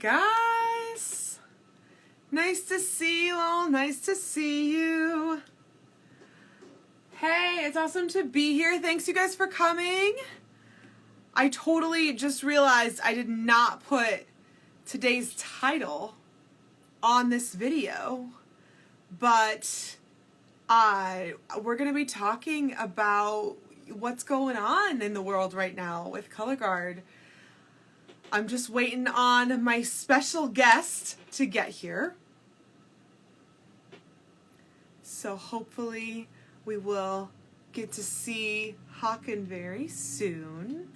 guys. Nice to see you all. Nice to see you. Hey, it's awesome to be here. Thanks you guys for coming. I totally just realized I did not put today's title on this video, but we're going to be talking about what's going on in the world right now with color guard. I'm just waiting on my special guest to get here. So hopefully we will get to see Haakon very soon.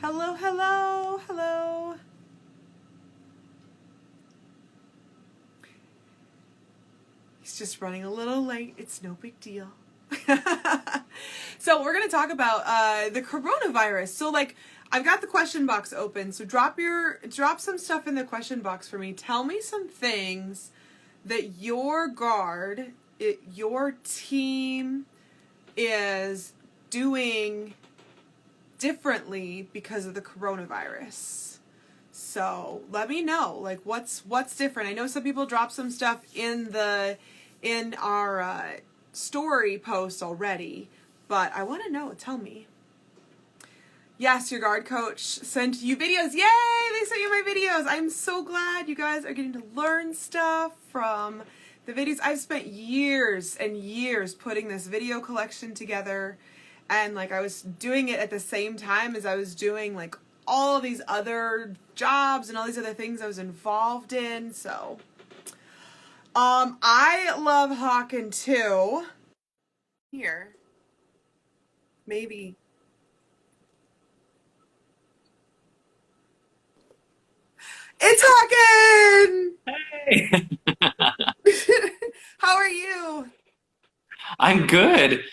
Hello, hello, hello. He's just running a little late. It's no big deal. So we're going to talk about the coronavirus. So like I've got the question box open. So drop some stuff in the question box for me. Tell me some things that your guard, your team is doing differently because of the coronavirus. So let me know, like what's different. I know some people dropped some stuff in our story post already, but I want to know. Tell me. Yes, your guard coach sent you videos. Yay! They sent you my videos. I'm so glad you guys are getting to learn stuff from the videos. I've spent years and years putting this video collection together, and like I was doing it at the same time as I was doing like all these other jobs and all these other things I was involved in. So I love Haakon too. Here. Maybe. It's Haakon! Hey! How are you? I'm good.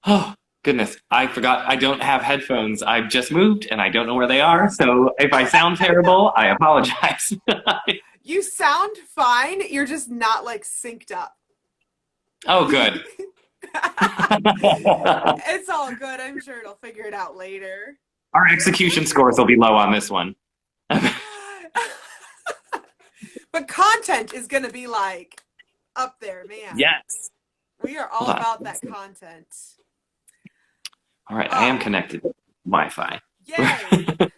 Oh, goodness. I forgot I don't have headphones. I've just moved and I don't know where they are. So if I sound terrible, I apologize. You sound fine. You're just not like synced up. Oh, good. It's all good. I'm sure it'll figure it out later. Our execution scores will be low on this one. But content is going to be like up there, man. Yes. We are all about that content. All right. I am connected to Wi-Fi. Yay.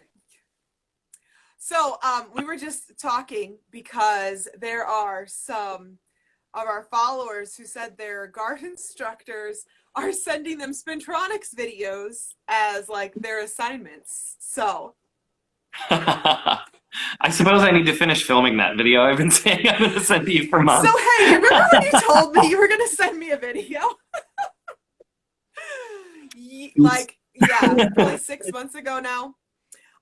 So we were just talking because there are some of our followers who said their guard instructors are sending them Spintronics videos as like their assignments. So I suppose I need to finish filming that video I've been saying I'm going to send to you for months. So hey, remember when you told me you were going to send me a video? Like, yeah, probably 6 months ago now.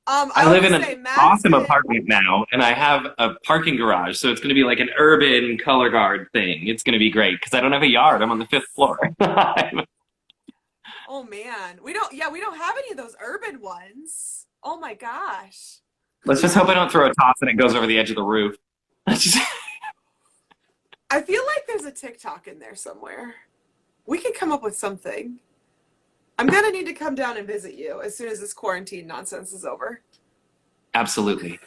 I live in an awesome apartment now, and I have a parking garage, so it's going to be like an urban color guard thing. It's going to be great because I don't have a yard. I'm on the 5th floor. Oh man, we don't have any of those urban ones. Oh my gosh. Let's just hope I don't throw a toss and it goes over the edge of the roof. I feel like there's a TikTok in there somewhere. We can come up with something. I'm going to need to come down and visit you as soon as this quarantine nonsense is over. Absolutely.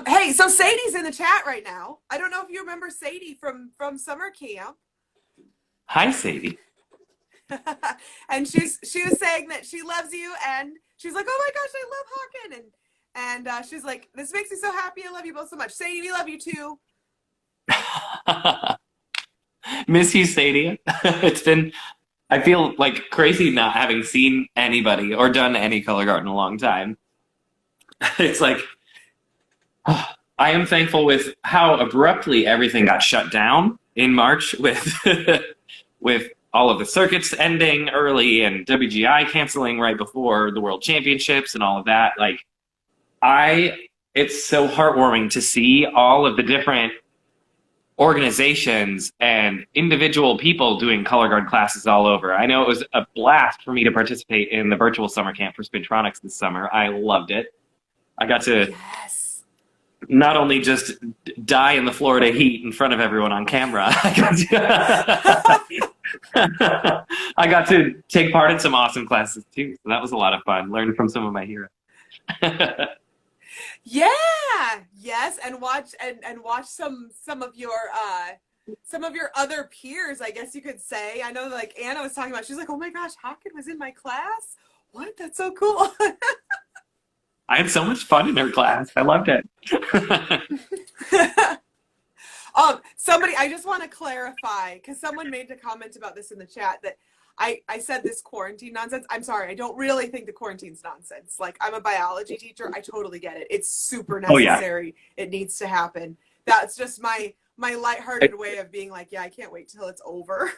Hey, so Sadie's in the chat right now. I don't know if you remember Sadie from summer camp. Hi, Sadie. And she was saying that she loves you, and she's like, oh my gosh, I love Haakon, and she's like, this makes me so happy. I love you both so much. Sadie, we love you too. Miss you, Sadie. It's been, I feel like crazy not having seen anybody or done any color guard in a long time. It's like, I am thankful with how abruptly everything got shut down in March with with all of the circuits ending early and WGI canceling right before the World Championships and all of that. Like, it's so heartwarming to see all of the different organizations and individual people doing color guard classes all over. I know it was a blast for me to participate in the virtual summer camp for Spintronics this summer. I loved it. I got to not only just die in the Florida heat in front of everyone on camera, I got to take part in some awesome classes too, so that was a lot of fun. Learned from some of my heroes. Yeah, yes, and watch some of your other peers, I guess you could say. I know, like Anna was talking about, she's like, oh my gosh, Haakon was in my class. What? That's so cool. I had so much fun in her class. I loved it. Somebody, I just want to clarify, because someone made a comment about this in the chat, that I said this quarantine nonsense. I'm sorry, I don't really think the quarantine's nonsense. Like, I'm a biology teacher. I totally get it. It's super necessary. Oh, yeah. It needs to happen. That's just my lighthearted way of being like, yeah, I can't wait till it's over.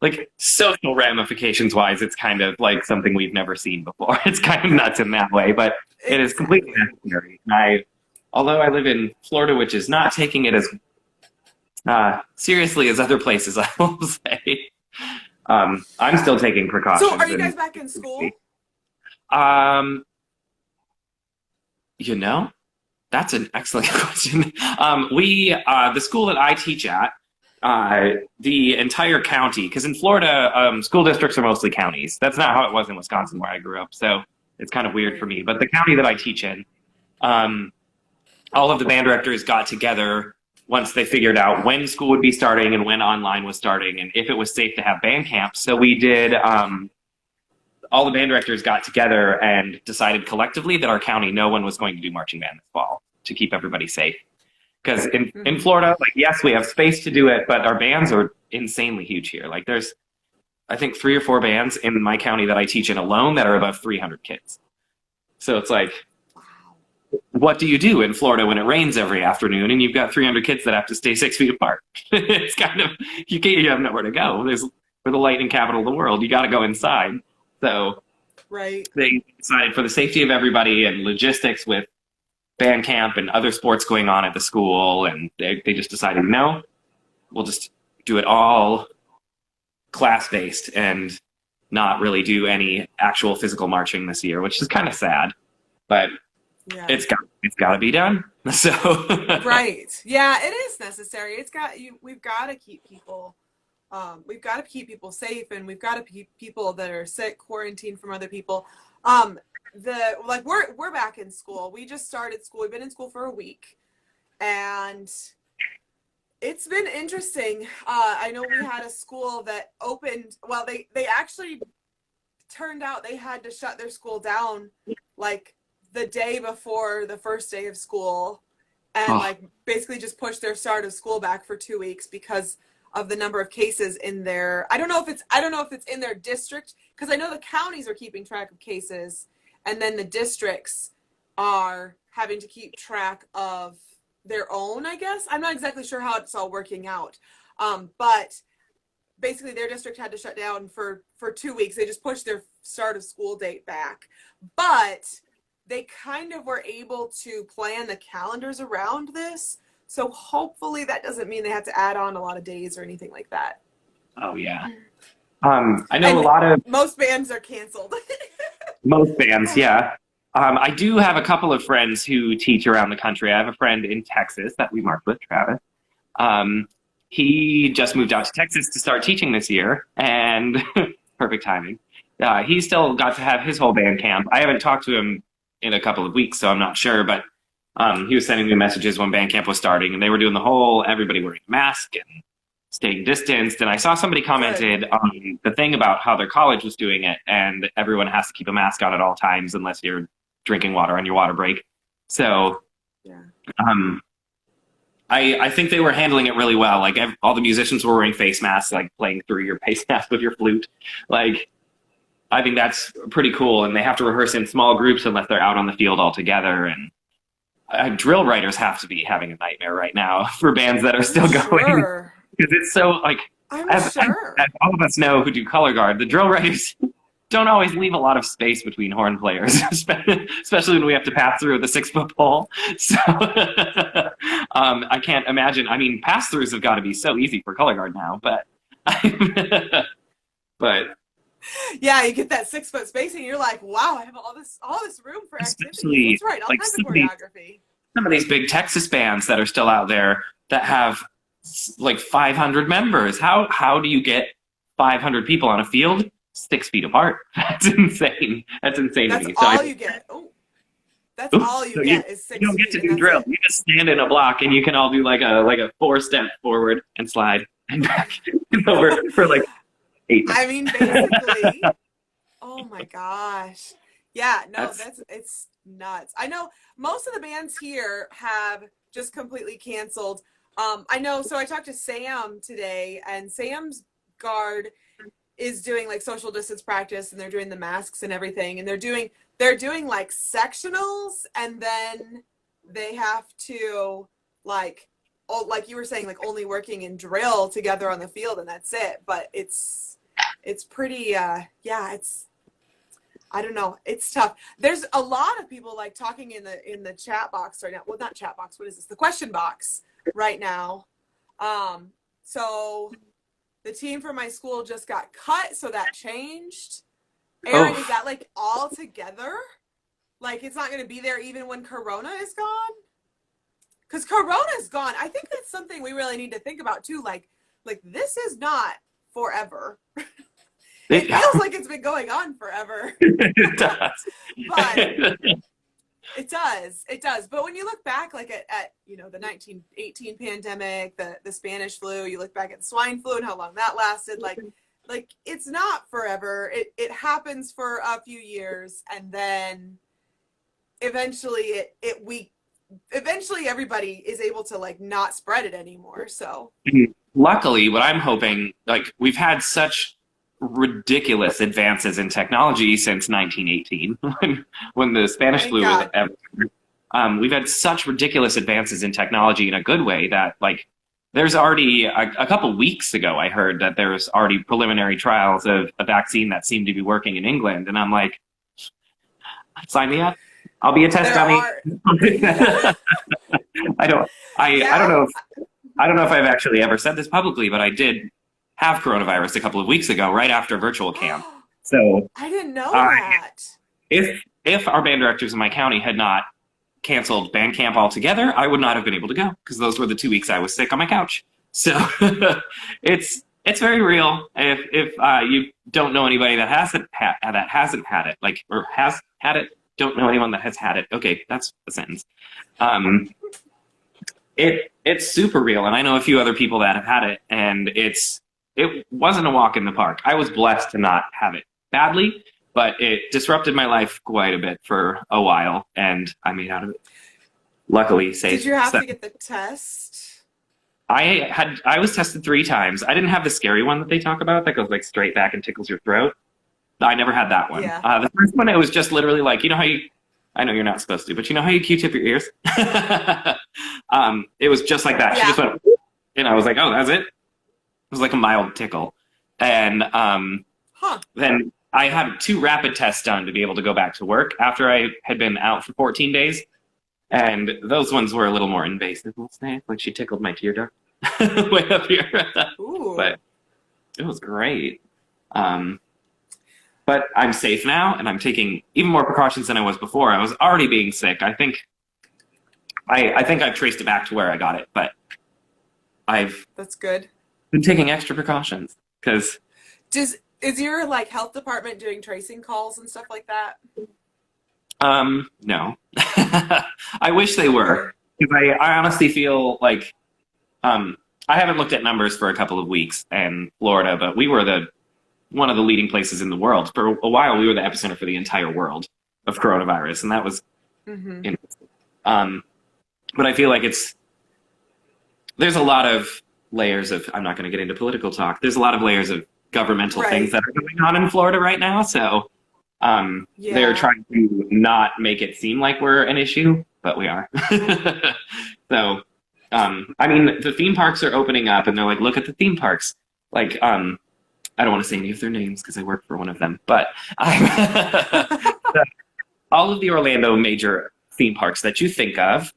Like, social ramifications wise, it's kind of like something we've never seen before. It's kind of nuts in that way, but it is completely necessary. Although I live in Florida, which is not taking it as seriously as other places, I will say, I'm still taking precautions. So are you guys back in school? You know, that's an excellent question. The school that I teach at, the entire county, because in Florida, school districts are mostly counties. That's not how it was in Wisconsin where I grew up, so it's kind of weird for me. But the county that I teach in, all of the band directors got together once they figured out when school would be starting and when online was starting and if it was safe to have band camps. So we did, all the band directors got together and decided collectively that our county, no one was going to do marching band this fall to keep everybody safe. Because in Florida, like, yes, we have space to do it, but our bands are insanely huge here. Like, there's, I think, 3 or 4 bands in my county that I teach in alone that are above 300 kids. So it's like, what do you do in Florida when it rains every afternoon and you've got 300 kids that have to stay 6 feet apart? It's kind of, you have nowhere to go. We're the lightning capital of the world. You got to go inside. So right. They decided, for the safety of everybody and logistics with band camp and other sports going on at the school, and they just decided, no, we'll just do it all class-based and not really do any actual physical marching this year, which is kind of sad, but yeah, it's got to be done. So right, yeah, it is necessary. We've got to keep people. We've got to keep people safe, and we've got to keep people that are sick quarantined from other people. We're back in school. We just started school. We've been in school for a week, and it's been interesting. I know we had a school that opened. Well, they actually turned out they had to shut their school down like the day before the first day of school, and basically just pushed their start of school back for 2 weeks because of the number of cases in their. I don't know if it's in their district, because I know the counties are keeping track of cases, and then the districts are having to keep track of their own, I guess. I'm not exactly sure how it's all working out. But basically their district had to shut down for 2 weeks. They just pushed their start of school date back. But they kind of were able to plan the calendars around this. So hopefully that doesn't mean they have to add on a lot of days or anything like that. Oh, yeah. I know a lot of... Most bands are canceled. Most bands, yeah. I do have a couple of friends who teach around the country. I have a friend in Texas that we marked with, Travis. He just moved out to Texas to start teaching this year, and perfect timing. He still got to have his whole band camp. I haven't talked to him in a couple of weeks, so I'm not sure, but he was sending me messages when band camp was starting, and they were doing the whole everybody wearing a mask and staying distanced. And I saw somebody commented on the thing about how their college was doing it, and everyone has to keep a mask on at all times unless you're drinking water on your water break. So yeah. I think they were handling it really well. Like, all the musicians were wearing face masks, like playing through your face mask with your flute. Like, I think that's pretty cool. And they have to rehearse in small groups unless they're out on the field all together. And drill writers have to be having a nightmare right now for bands that are still going. Sure. Because it's so, like, as all of us know who do color guard, the drill writers don't always leave a lot of space between horn players, especially when we have to pass through the 6-foot pole. So I can't imagine. I mean, pass-throughs have got to be so easy for color guard now, but yeah, you get that 6-foot spacing, and you're like, wow, I have all this room for activity. That's right, all kinds of choreography. Some of these big Texas bands that are still out there that have like 500 members. How do you get 500 people on a field 6 feet apart? That's insane. That's insane to That's me. So all you get. Oh, that's all you so get is 6 you don't get feet, to and do that's drill. it. You just stand in a block and you can all do like a 4-step forward and slide and back over for like 8 minutes. I mean, basically. Oh my gosh. Yeah, no, it's nuts. I know most of the bands here have just completely canceled. I know, so I talked to Sam today, and Sam's guard is doing like social distance practice, and they're doing the masks and everything, and they're doing like sectionals, and then they have to like, oh, like you were saying, like only working in drill together on the field, and that's it. But it's pretty yeah, it's, I don't know, it's tough. There's a lot of people like talking in the chat box right now. Well, not chat box, what is this, the question box right now. So the team from my school just got cut, so that changed. Aaron, is that like all together? Like it's not going to be there even when Corona is gone? Because Corona is gone. I think that's something we really need to think about too. Like this is not forever. It feels like it's been going on forever. It does. But it does. But when you look back like at you know, the 1918 pandemic, the Spanish flu, you look back at the swine flu and how long that lasted, like it's not forever. It happens for a few years, and then eventually eventually everybody is able to like not spread it anymore. So luckily, what I'm hoping, like we've had such ridiculous advances in technology since 1918 when the Spanish flu was everywhere. We've had such ridiculous advances in technology in a good way that like there's already a couple weeks ago I heard that there's already preliminary trials of a vaccine that seemed to be working in England, and I'm like, sign me up. I'll be a test dummy. I don't know if I've actually ever said this publicly, but I did have coronavirus a couple of weeks ago, right after virtual camp. So I didn't know that. If our band directors in my county had not canceled band camp altogether, I would not have been able to go, because those were the 2 weeks I was sick on my couch. So it's very real. If you don't know anybody that hasn't had it, like, or has had it, don't know anyone that has had it. Okay, that's the sentence. It's super real, and I know a few other people that have had it, and it wasn't a walk in the park. I was blessed to not have it badly, but it disrupted my life quite a bit for a while, and I made out of it. Luckily, safe. Did you have to get the test? I was tested 3 times. I didn't have the scary one that they talk about that goes like straight back and tickles your throat. I never had that one. Yeah. The first one, it was just literally like, you know how I know you're not supposed to, but you know how you Q-tip your ears? It was just like that. Yeah. She just went, and I was like, oh, that's it? It was like a mild tickle. And then I had 2 rapid tests done to be able to go back to work after I had been out for 14 days. And those ones were a little more invasive, let's say. Like she tickled my tear duct way up here. Ooh. But it was great. But I'm safe now, and I'm taking even more precautions than I was before. I was already being sick. I think I've traced it back to where I got it, but That's good. been taking extra precautions because. Is your like health department doing tracing calls and stuff like that? No. I wish they were, because I honestly feel like I haven't looked at numbers for a couple of weeks in Florida, but we were one of the leading places in the world. For a while, we were the epicenter for the entire world of coronavirus, and that was but I feel like there's a lot of layers of, I'm not going to get into political talk, there's a lot of layers of governmental things that are going on in Florida right now, so they're trying to not make it seem like we're an issue, but we are. So, I mean, the theme parks are opening up, and they're like, look at the theme parks. Like, I don't want to say any of their names because I work for one of them, but all of the Orlando major theme parks that you think of,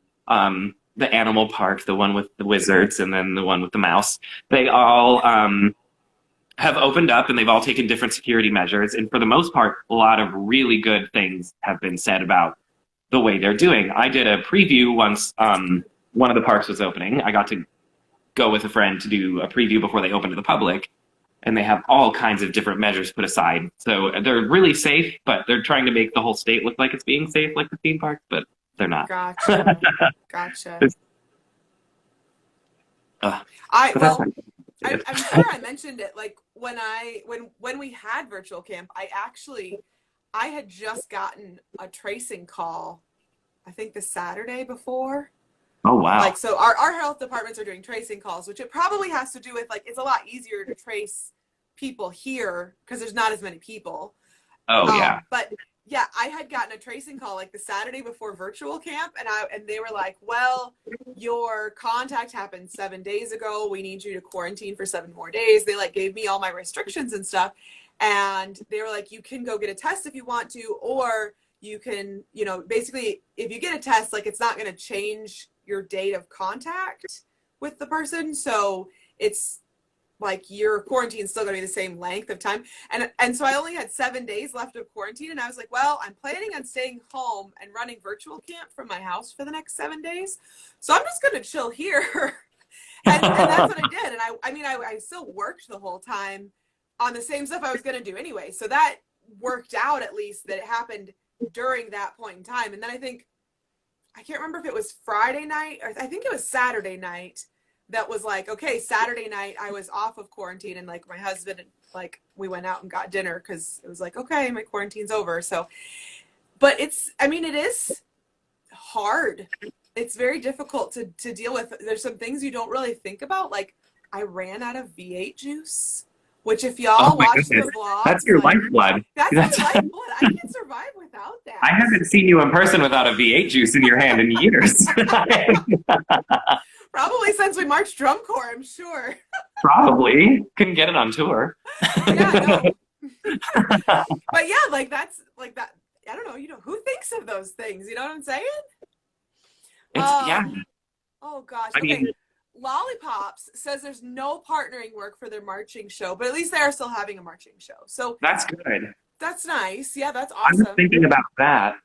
the animal park, the one with the wizards, and then the one with the mouse, they all have opened up, and they've all taken different security measures. And for the most part, a lot of really good things have been said about the way they're doing. I did a preview once one of the parks was opening. I got to go with a friend to do a preview before they open to the public. And they have all kinds of different measures put aside. So they're really safe, but they're trying to make the whole state look like it's being safe, like the theme park, but they're not. Gotcha. Gotcha. I'm sure I mentioned it. Like when we had virtual camp, I had just gotten a tracing call, I think the Saturday before. Oh, wow. Like, so our health departments are doing tracing calls, which it probably has to do with, like, it's a lot easier to trace people here because there's not as many people. Oh, yeah. But yeah, I had gotten a tracing call like the Saturday before virtual camp, and they were like, well, your contact happened 7 days ago. We need you to quarantine for 7 more days. They like gave me all my restrictions and stuff. And they were like, you can go get a test if you want to, or you can, basically if you get a test, like it's not going to change your date of contact with the person. So it's like your quarantine is still going to be the same length of time. And so I only had 7 days left of quarantine. And I was like, well, I'm planning on staying home and running virtual camp from my house for the next 7 days. So I'm just going to chill here. and that's what I did. And I still worked the whole time on the same stuff I was going to do anyway. So that worked out, at least, that it happened during that point in time. And then I can't remember if it was Friday night or I think it was Saturday night that was like, okay, Saturday night I was off of quarantine, and like my husband, like we went out and got dinner because it was like, okay, my quarantine's over. So, but it is hard. It's very difficult to deal with. There's some things you don't really think about. Like I ran out of V8 juice, which if y'all watch the vlog, that's your lifeblood. That's my lifeblood. I can't survive without that. I haven't seen you in person without a V8 juice in your hand in years. Probably since we marched drum corps, I'm sure. Probably. Couldn't get it on tour. Yeah, no. But yeah, like that's like that. I don't know, who thinks of those things? You know what I'm saying? Yeah. Oh gosh. I Okay. mean, Lollipops says there's no partnering work for their marching show, but at least they are still having a marching show. So that's good. That's nice. Yeah, that's I awesome. was thinking about that.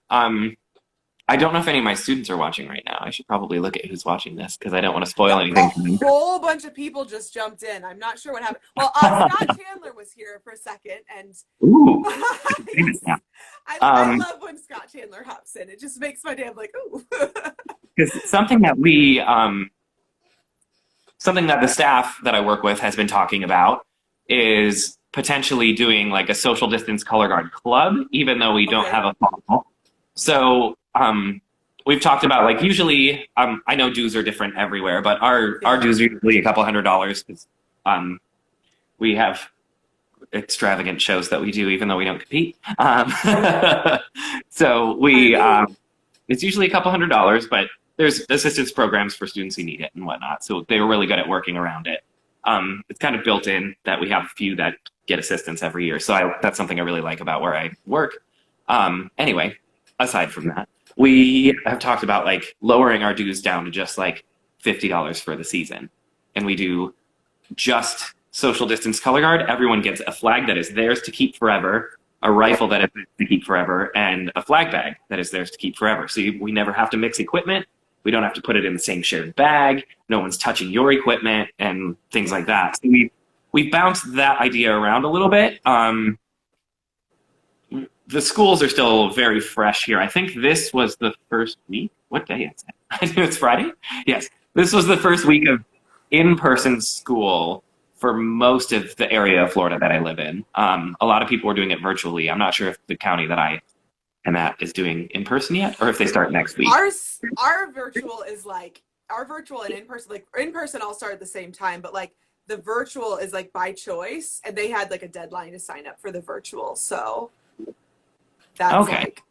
I don't know if any of my students are watching right now. I should probably look at who's watching this because I don't want to spoil anything for them. A whole bunch of people just jumped in. I'm not sure what happened. Well, Scott Chandler was here for a second, and Ooh, I love when Scott Chandler hops in. It just makes my day. I'm like, ooh. Because something that the staff that I work with has been talking about is potentially doing like a social distance color guard club, even though we don't have a fall. So we've talked about, like, usually I know dues are different everywhere, but our dues are usually a couple $100 because we have extravagant shows that we do even though we don't compete. So it's usually a couple $100, but there's assistance programs for students who need it and whatnot. So they were really good at working around it. It's kind of built in that we have a few that get assistance every year. So that's something I really like about where I work. Anyway, aside from that, we have talked about like lowering our dues down to just like $50 for the season. And we do just social distance color guard. Everyone gets a flag that is theirs to keep forever, a rifle that is theirs to keep forever, and a flag bag that is theirs to keep forever. So we never have to mix equipment. We don't have to put it in the same shared bag. No one's touching your equipment and things like that. So we bounced that idea around a little bit. The schools are still very fresh here. I think this was the first week. What day is it? I think it's Friday? Yes. This was the first week of in-person school for most of the area of Florida that I live in. A lot of people were doing it virtually. I'm not sure if the county that I am at is doing in person yet, or if they start next week. Our virtual is like, our virtual and in person, like in person all start at the same time, but like the virtual is like by choice, and they had like a deadline to sign up for the virtual. So that's okay. Like,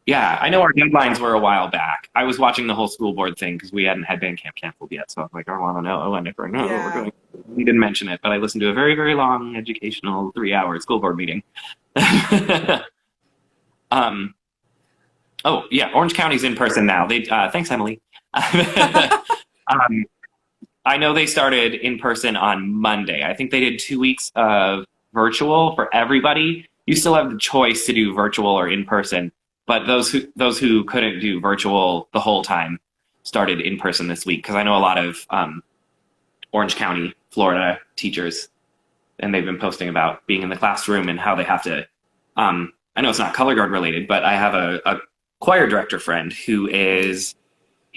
yeah, I know our deadlines were a while back. I was watching the whole school board thing because we hadn't had band camp canceled yet. So I was like, I want to know. I never know. Yeah. We didn't mention it, but I listened to a very, very long educational 3-hour school board meeting. Oh, yeah, Orange County's in person now. Thanks, Emily. I know they started in person on Monday. I think they did 2 weeks of virtual for everybody. You still have the choice to do virtual or in person, but those who couldn't do virtual the whole time started in person this week, because I know a lot of Orange County, Florida teachers, and they've been posting about being in the classroom and how they have to. I know it's not color guard related, but I have a choir director friend who he's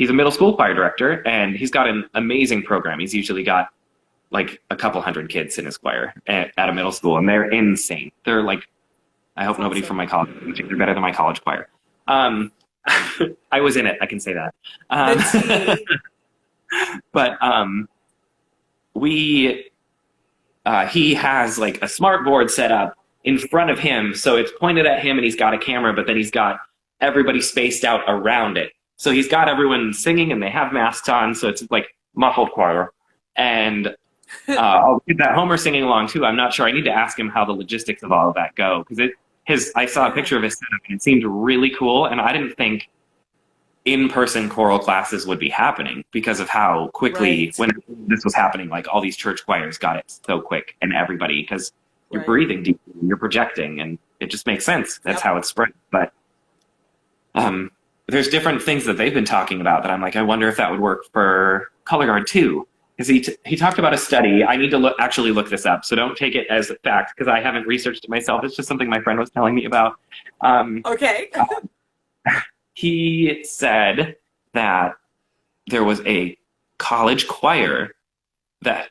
a middle school choir director, and he's got an amazing program. He's usually got like a couple hundred kids in his choir at a middle school, and they're insane. They're like, I hope nobody from my college thinks they're better than my college choir. I was in it, I can say that. But he has like a smart board set up in front of him, so it's pointed at him, and he's got a camera, but then he's got everybody spaced out around it. So he's got everyone singing, and they have masks on, so it's like muffled choir. And I'll get that Homer singing along too. I'm not sure. I need to ask him how the logistics of all of that go, because I saw a picture of his setup, and it seemed really cool, and I didn't think in-person choral classes would be happening because of how quickly, when this was happening, like all these church choirs got it so quick, and everybody, because you're breathing deeply, you're projecting, and it just makes sense. That's how it's spread. But there's different things that they've been talking about that I'm like, I wonder if that would work for color guard too. Because he talked about a study. I need to actually look this up, so don't take it as a fact, because I haven't researched it myself. It's just something my friend was telling me about. Okay. He said that there was a college choir that,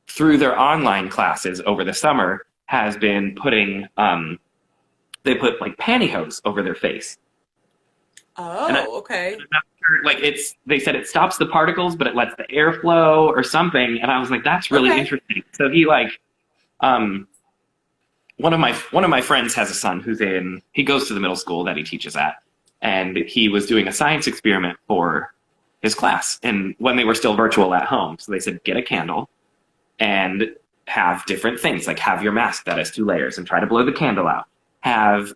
through their online classes over the summer, has been putting, they put like pantyhose over their face. Oh, okay. Like they said it stops the particles, but it lets the air flow or something. And I was like, that's really interesting. So he one of my friends has a son he goes to the middle school that he teaches at, and he was doing a science experiment for his class, and when they were still virtual at home. So they said, get a candle and have different things, like have your mask that has 2 layers and try to blow the candle out. Have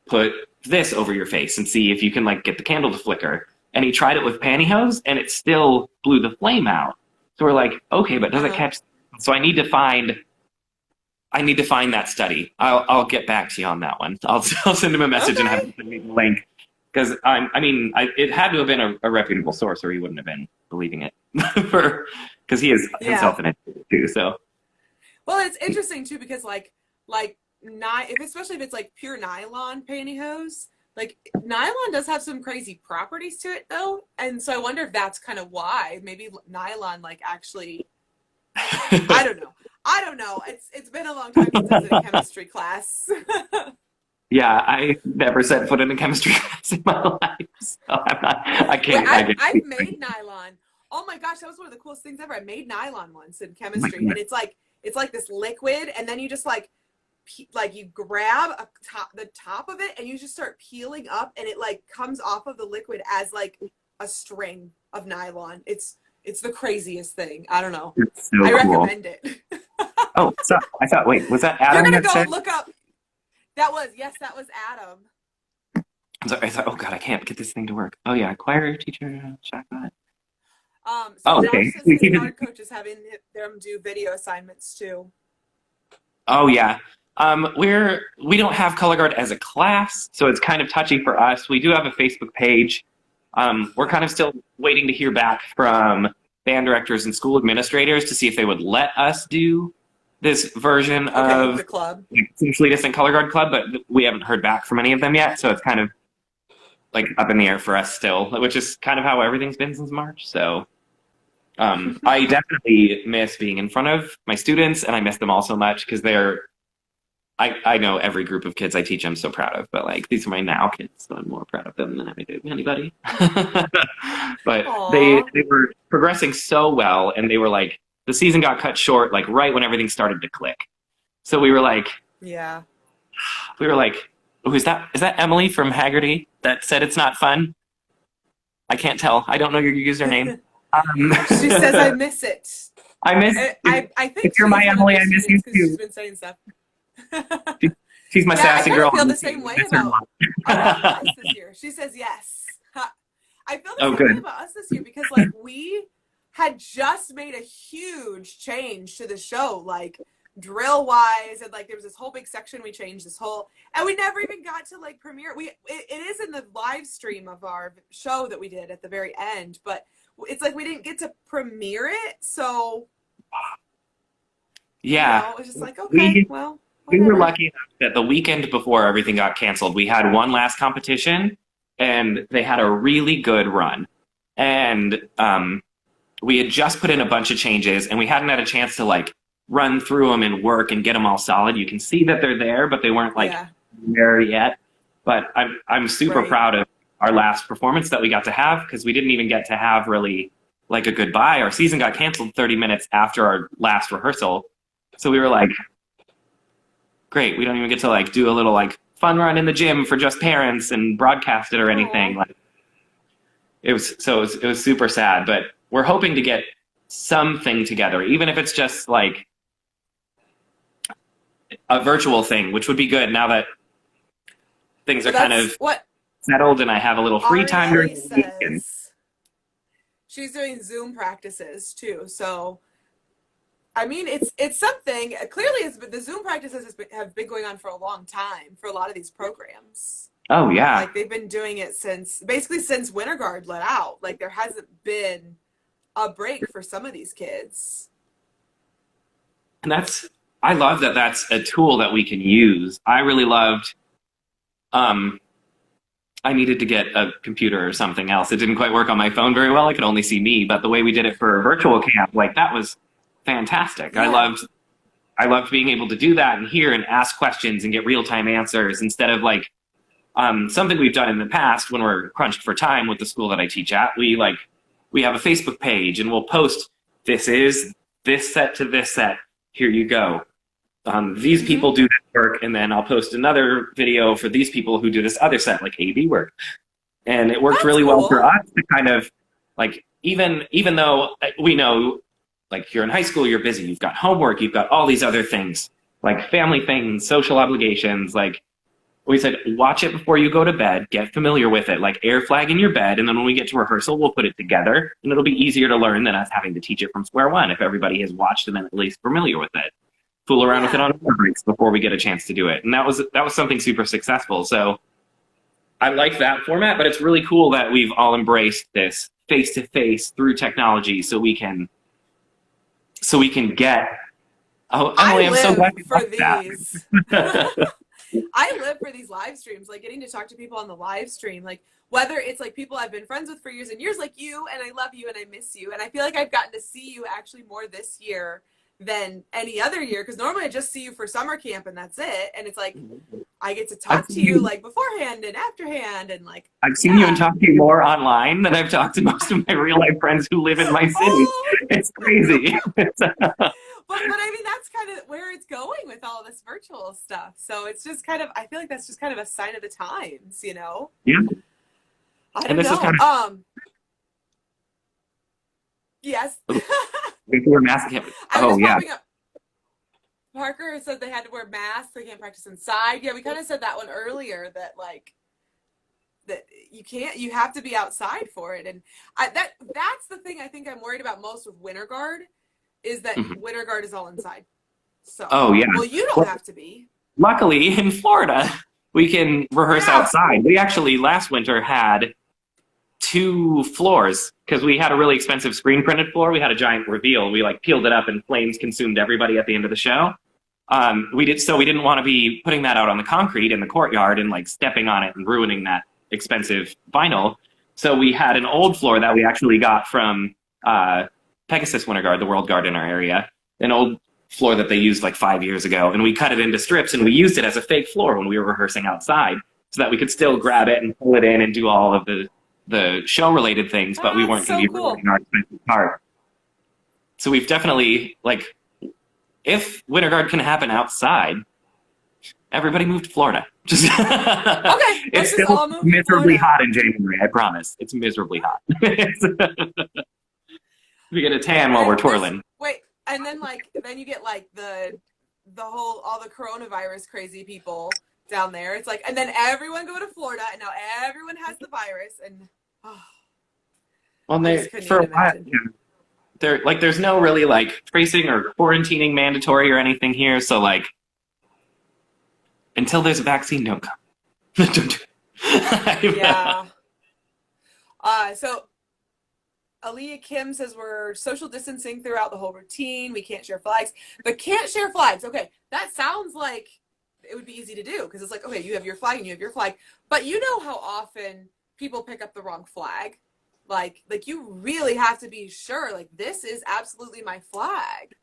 put this over your face and see if you can like get the candle to flicker. And he tried it with pantyhose, and it still blew the flame out. So we're like, okay, but does it catch? So I need to find that study. I'll get back to you on that one. I'll send him a message and have him send me the link, because it had to have been a reputable source, or he wouldn't have been believing it, because he is himself an educator too. So, well, it's interesting too, because especially if it's like pure nylon pantyhose, like nylon does have some crazy properties to it though, and so I wonder if that's kind of why maybe nylon like actually I don't know. It's been a long time since I was in a chemistry class. Yeah, I never set foot in a chemistry class in my life, so I've made nylon. Oh my gosh, that was one of the coolest things ever. I made nylon once in chemistry, and it's like this liquid, and then you just like you grab the top of it, and you just start peeling up, and it like comes off of the liquid as like a string of nylon. It's the craziest thing. I don't know. It's so I cool. recommend it. Oh, so I thought, wait, was that Adam? You're gonna go look up. That was Adam. I'm sorry, I thought, oh god, I can't get this thing to work. Oh yeah, choir teacher, check that. Okay. His art coach is having them do video assignments too. Oh yeah. We don't have color guard as a class, so it's kind of touchy for us. We do have a Facebook page. We're kind of still waiting to hear back from band directors and school administrators to see if they would let us do this version of the club, Socially Distant Color Guard Club, but we haven't heard back from any of them yet, so it's kind of like up in the air for us still, which is kind of how everything's been since March. So I definitely miss being in front of my students, and I miss them all so much, because I know every group of kids I teach I'm so proud of, but like these are my now kids, so I'm more proud of them than anybody. But they were progressing so well, and they were like, the season got cut short like right when everything started to click. So we were like, oh, is that Emily from Haggerty that said it's not fun? I can't tell. I don't know your username. She says I miss it. I miss it. I think if you're my Emily, I miss you too. She's been saying stuff. She's my sassy girl. I feel the same way about us this year. She says yes. I feel the same way about us this year, because like we had just made a huge change to the show, like drill wise, and like there was this whole big section we changed and we never even got to like premiere. It is in the live stream of our show that we did at the very end, but it's like we didn't get to premiere it, so Yeah. it's just like, okay, We well, we were whatever. lucky enough that the weekend before everything got canceled, we had one last competition, and they had a really good run. And we had just put in a bunch of changes, and we hadn't had a chance to like run through them and work and get them all solid. You can see that they're there, but they weren't like Yeah. there yet. But I'm super Right. proud of our last performance that we got to have, because we didn't even get to have really like a goodbye. Our season got canceled 30 minutes after our last rehearsal. So we were like, great, we don't even get to like do a little like fun run in the gym for just parents and broadcast it or anything. Aw. Like it was super sad, but we're hoping to get something together, even if it's just like a virtual thing, which would be good now that things So are kind that's of what settled and I have a little free time during Arielle the weekend. says. She's doing Zoom practices too, so I mean, it's something. Clearly, the Zoom practices have been going on for a long time for a lot of these programs. Oh yeah. Like they've been doing it basically since Winter Guard let out. Like there hasn't been a break for some of these kids. And I love that that's a tool that we can use. I really loved, I needed to get a computer or something else. It didn't quite work on my phone very well. I could only see me, but the way we did it for a virtual camp, like that was fantastic. Yeah. I loved being able to do that and hear and ask questions and get real-time answers instead of like, something we've done in the past when we're crunched for time with the school that I teach at. We have a Facebook page and we'll post, this is this set to this set. Here you go. These people do this work, and then I'll post another video for these people who do this other set, like A/B work. And it worked That's really well cool. for us to kind of like, even though we know like you're in high school, you're busy, you've got homework, you've got all these other things, like family things, social obligations, like we said, watch it before you go to bed, get familiar with it, like air flag in your bed, and then when we get to rehearsal, we'll put it together, and it'll be easier to learn than us having to teach it from square one if everybody has watched and then at least familiar with it. Fool around with it on our breaks before we get a chance to do it. And that was something super successful. So I like that format, but it's really cool that we've all embraced this face-to-face through technology so we can get. Oh, Emily, I'm so glad you for like that. these. I live for these live streams, like getting to talk to people on the live stream, like whether it's like people I've been friends with for years and years, like you, and I love you and I miss you. And I feel like I've gotten to see you actually more this year than any other year, because normally I just see you for summer camp and that's it. And it's like I get to talk to you like beforehand and afterhand, and like I've seen you and talked to you more online than I've talked to most of my real life friends who live in my city. Oh. It's crazy. But I mean, that's kind of where it's going with all this virtual stuff. So it's just kind of, I feel like that's just kind of a sign of the times, you know? Yeah. I don't And this know. is kind of Yes. we wear masks. I was Oh yeah. popping up. Parker said they had to wear masks. They can't practice inside. Yeah, we kind of said that one earlier, that like that you have to be outside for it. And that's the thing I think I'm worried about most with Winter Guard, is that Winter Guard is all inside. So Oh yeah. Well, you don't have to be. Luckily, in Florida, we can rehearse outside. We actually last winter had 2 floors because we had a really expensive screen printed floor. We had a giant reveal. We like peeled it up and flames consumed everybody at the end of the show. We didn't want to be putting that out on the concrete in the courtyard and like stepping on it and ruining that expensive vinyl. So we had an old floor that we actually got from Pegasus Winter Guard, the World Guard in our area, an old floor that they used like 5 years ago, and we cut it into strips and we used it as a fake floor when we were rehearsing outside so that we could still grab it and pull it in and do all of the show related things, but we weren't going to be recording our expensive part. So we've definitely, like, if Winter Guard can happen outside, everybody move to Florida. Just Okay, it's still miserably hot in January, I promise. It's miserably hot. We get a tan while we're twirling. Wait, and then then you get like all the coronavirus crazy people down there. It's like, and then everyone go to Florida, and now everyone has the virus, and well, for a while, there's no really like tracing or quarantining mandatory or anything here. So like, until there's a vaccine, don't come. Don't do it. Yeah. So Aaliyah Kim says we're social distancing throughout the whole routine. We can't share flags, but can't share flags. Okay, that sounds like it would be easy to do because it's like, okay, you have your flag and you have your flag, but you know how often people pick up the wrong flag. Like you really have to be sure, like, this is absolutely my flag.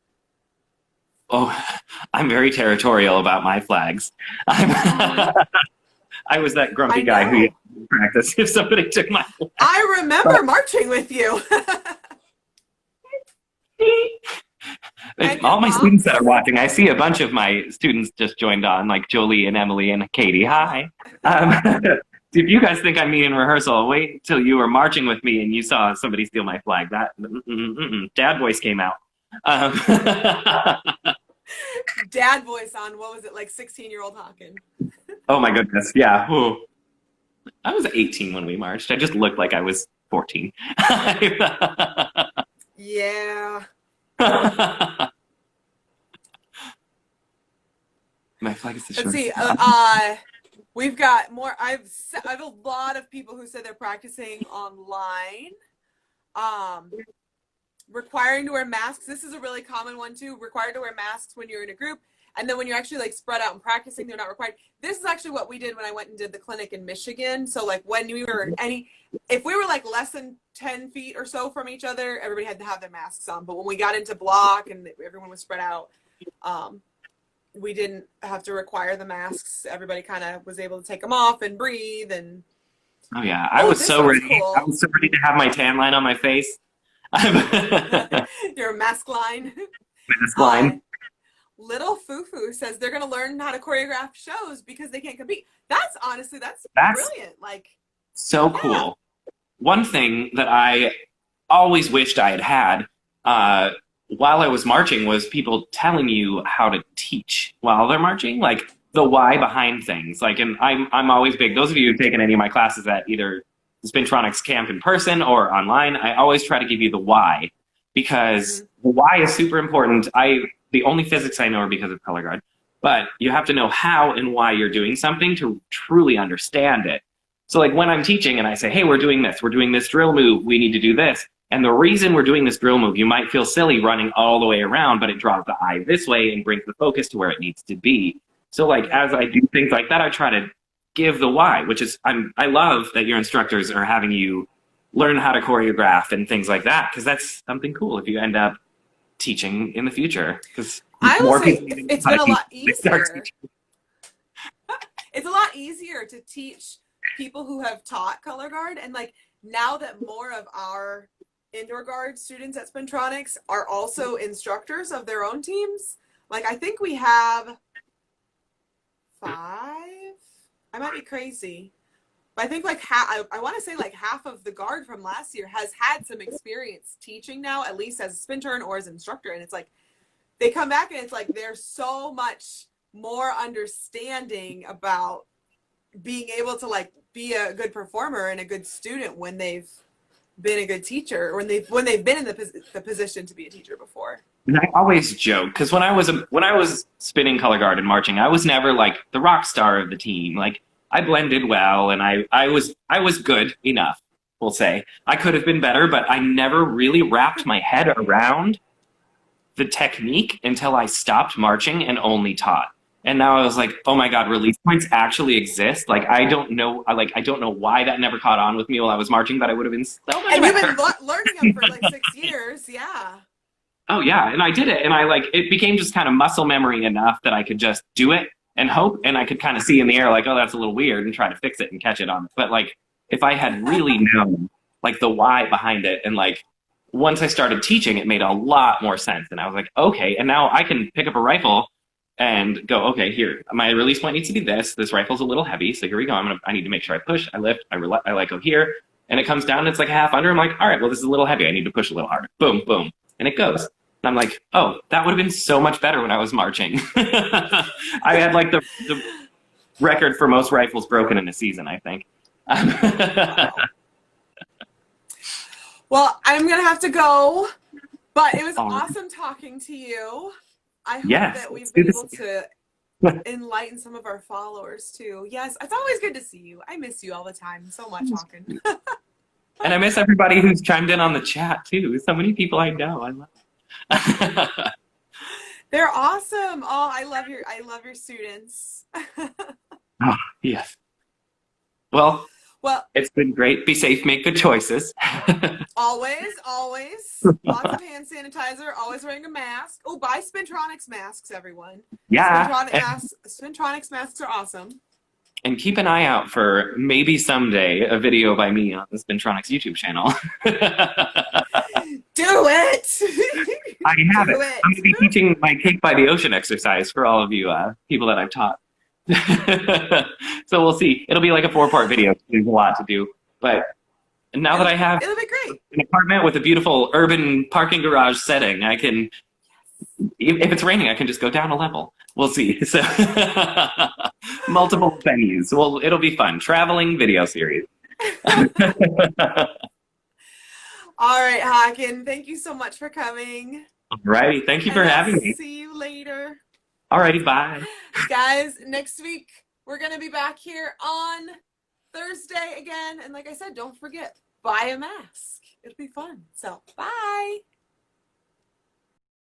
Oh, I'm very territorial about my flags. I was that grumpy guy who practiced if somebody took my flag. I remember marching with you. All my students that are watching, I see a bunch of my students just joined on, like Jolie and Emily and Katie. Hi. If you guys think I'm mean in rehearsal, wait till you were marching with me and you saw somebody steal my flag. That dad voice came out. Dad voice on, what was it, like 16-year-old Haakon? Oh my goodness, yeah. Ooh. I was 18 when we marched. I just looked like I was 14. Yeah. My flag is the Let's shortest. see. We've got more. I have a lot of people who said they're practicing online. Requiring to wear masks. This is a really common one too. Required to wear masks when you're in a group, and then when you're actually like spread out and practicing, they're not required. This is actually what we did when I went and did the clinic in Michigan. So like when we were if we were like less than 10 feet or so from each other, everybody had to have their masks on. But when we got into block and everyone was spread out, we didn't have to require the masks. Everybody kind of was able to take them off and breathe. And oh yeah, I was so ready. Cool. I was so ready to have my tan line on my face. Your mask line. Mask line. Little Fufu says they're going to learn how to choreograph shows because they can't compete. That's brilliant. Like, so cool. One thing that I always wished I had had while I was marching was people telling you how to teach while they're marching, like the why behind things. Like, and I'm always big. Those of you who've taken any of my classes at either the Spintronics camp in person or online, I always try to give you the why, because the why is super important. The only physics I know are because of color guard, but you have to know how and why you're doing something to truly understand it. So like when I'm teaching and I say, hey, we're doing this drill move, we need to do this. And the reason we're doing this drill move, you might feel silly running all the way around, but it draws the eye this way and brings the focus to where it needs to be. So like as I do things like that, I try to give the why, which is I love that your instructors are having you learn how to choreograph and things like that, because that's something cool if you end up teaching in the future. Because I will say it's been a lot easier. It's a lot easier to teach people who have taught color guard, and like now that more of our indoor guard students at Spintronics are also instructors of their own teams. Like I think we have 5. I might be crazy, but I think like I want to say like half of the guard from last year has had some experience teaching now, at least as a spin turn or as an instructor. And it's like they come back and it's like there's so much more understanding about being able to like be a good performer and a good student when they've been a good teacher, or when they've been in the position to be a teacher before. And I always joke, because when I was spinning color guard and marching, I was never like the rock star of the team. Like I blended well, and I was good enough, we'll say. I could have been better, but I never really wrapped my head around the technique until I stopped marching and only taught. And now I was like, oh my God, release points actually exist. Like I don't know why that never caught on with me while I was marching, but I would have been so much better. And you've been learning them for like 6 years, yeah. Oh yeah, and I did it, and it became just kind of muscle memory enough that I could just do it and hope, and I could kind of see in the air like, oh, that's a little weird, and try to fix it and catch it on. But like, if I had really known like the why behind it, and like once I started teaching, it made a lot more sense, and I was like, okay, and now I can pick up a rifle and go, okay, here, my release point needs to be this. This rifle's a little heavy, so here we go. I need to make sure I push, I lift, I like go here, and it comes down, and it's like a half under. I'm like, all right, well, this is a little heavy. I need to push a little harder. Boom, boom, and it goes. And I'm like, oh, that would have been so much better when I was marching. I had like the record for most rifles broken in a season, I think. Wow. Well, I'm going to have to go, but it was awesome talking to you. I hope that we've been able to enlighten some of our followers too. Yes, it's always good to see you. I miss you all the time so much, Haakon. And I miss everybody who's chimed in on the chat too. So many people I know. I love. They're awesome. Oh, I love your students. Oh, yes. Well, Well, it's been great. Be safe. Make good choices. always. Lots of hand sanitizer. Always wearing a mask. Oh, buy Spintronics masks, everyone. Yeah. Spintronics masks are awesome. And keep an eye out for maybe someday a video by me on the Spintronics YouTube channel. Do it! I have it. I'm going to be teaching my cake by the ocean exercise for all of you people that I've taught. So we'll see. It'll be like a 4-part video. There's a lot to do. But now that I have it'll be great. An apartment with a beautiful urban parking garage setting, I can, if it's raining, I can just go down a level. We'll see. So multiple venues. Well, it'll be fun. Traveling video series. All right, Haakon. Thank you so much for coming. Alrighty. Thank you for having me. See you later. Alrighty. Bye. Guys, next week we're going to be back here on Thursday again. And like I said, don't forget, buy a mask. It'll be fun. So, bye.